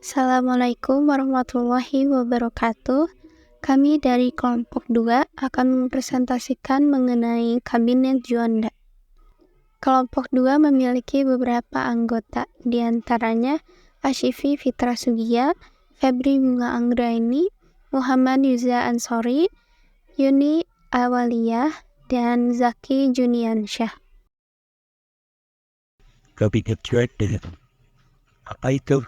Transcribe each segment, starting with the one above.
Assalamualaikum warahmatullahi wabarakatuh. Kami dari kelompok 2 akan mempresentasikan mengenai Kabinet Juanda. Kelompok 2 memiliki beberapa anggota, di antaranya Asyifi Fitra Sugiya, Febri Bunga Anggraini, Muhammad Yuza Ansori, Yuni Awaliyah, dan Zaki Juniansyah. Kabinet Juanda. Apa itu?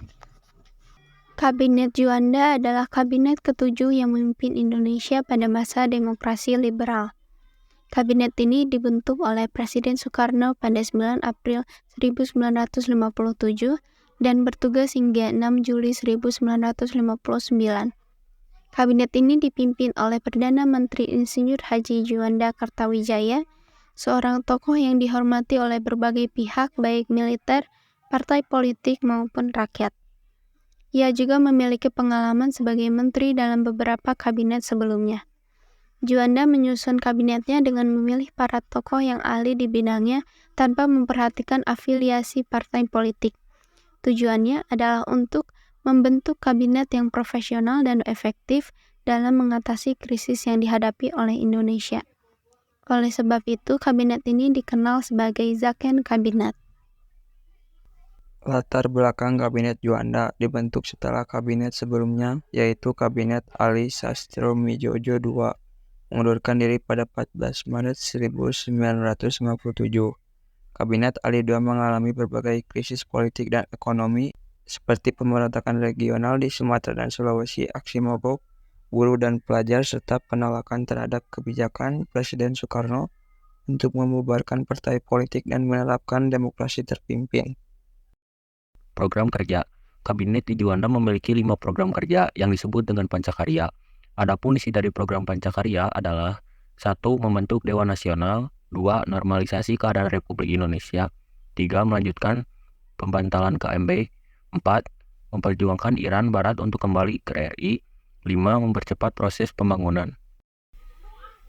Kabinet Juanda adalah kabinet ketujuh yang memimpin Indonesia pada masa demokrasi liberal. Kabinet ini dibentuk oleh Presiden Soekarno pada 9 April 1957 dan bertugas hingga 6 Juli 1959. Kabinet ini dipimpin oleh Perdana Menteri Insinyur Haji Juanda Kartawijaya, seorang tokoh yang dihormati oleh berbagai pihak baik militer, partai politik maupun rakyat. Ia juga memiliki pengalaman sebagai menteri dalam beberapa kabinet sebelumnya. Juanda menyusun kabinetnya dengan memilih para tokoh yang ahli di bidangnya tanpa memperhatikan afiliasi partai politik. Tujuannya adalah untuk membentuk kabinet yang profesional dan efektif dalam mengatasi krisis yang dihadapi oleh Indonesia. Oleh sebab itu, kabinet ini dikenal sebagai Zaken Kabinet. Latar belakang Kabinet Juanda dibentuk setelah kabinet sebelumnya, yaitu Kabinet Ali Sastronidjojo II, mengundurkan diri pada 14 Maret 1957. Kabinet Ali II mengalami berbagai krisis politik dan ekonomi, seperti pemberontakan regional di Sumatera dan Sulawesi, aksi mogok buruh dan pelajar, serta penolakan terhadap kebijakan Presiden Soekarno untuk membubarkan partai politik dan menerapkan demokrasi terpimpin. Program kerja. Kabinet di Juanda memiliki 5 program kerja yang disebut dengan Pancakarya. Adapun isi dari program Pancakarya adalah 1. Membentuk Dewan Nasional, 2. Normalisasi keadaan Republik Indonesia, 3. Melanjutkan pembantalan KMB, 4. Memperjuangkan Iran Barat untuk kembali ke RI, 5. Mempercepat proses pembangunan.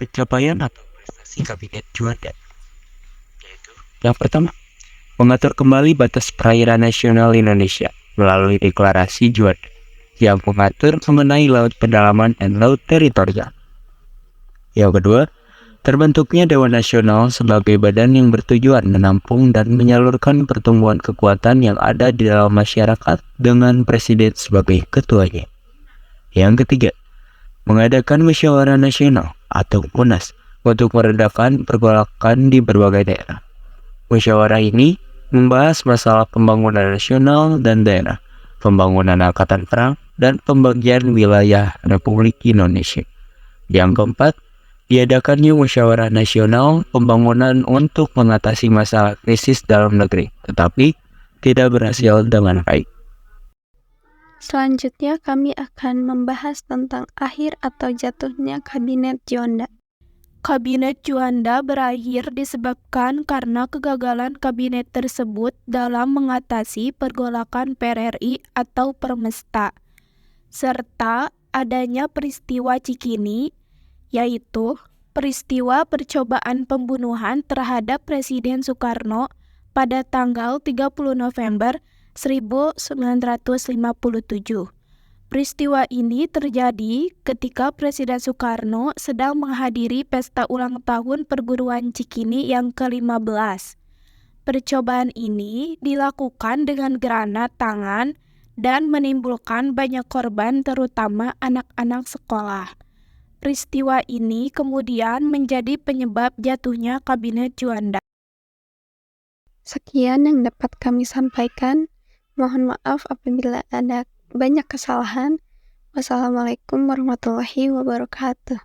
Pencapaian atau prestasi Kabinet Juanda yaitu yang pertama, mengatur kembali batas perairan nasional Indonesia melalui deklarasi Juanda yang mengatur mengenai laut pedalaman dan laut teritorial. Yang kedua, terbentuknya Dewan Nasional sebagai badan yang bertujuan menampung dan menyalurkan pertumbuhan kekuatan yang ada di dalam masyarakat dengan Presiden sebagai ketuanya. Yang ketiga, mengadakan musyawarah nasional atau MUNAS untuk meredakan pergolakan di berbagai daerah. Musyawarah ini membahas masalah pembangunan nasional dan daerah, pembangunan angkatan perang, dan pembagian wilayah Republik Indonesia. Yang keempat, diadakannya musyawarah nasional pembangunan untuk mengatasi masalah krisis dalam negeri, tetapi tidak berhasil dengan baik. Selanjutnya kami akan membahas tentang akhir atau jatuhnya Kabinet Juanda. Kabinet Juanda berakhir disebabkan karena kegagalan kabinet tersebut dalam mengatasi pergolakan PRRI atau Permesta, serta adanya peristiwa Cikini, yaitu peristiwa percobaan pembunuhan terhadap Presiden Soekarno pada tanggal 30 November 1957. Peristiwa ini terjadi ketika Presiden Soekarno sedang menghadiri pesta ulang tahun perguruan Cikini yang ke-15. Percobaan ini dilakukan dengan granat tangan dan menimbulkan banyak korban, terutama anak-anak sekolah. Peristiwa ini kemudian menjadi penyebab jatuhnya Kabinet Juanda. Sekian yang dapat kami sampaikan. Mohon maaf apabila ada banyak kesalahan. Wassalamualaikum warahmatullahi wabarakatuh.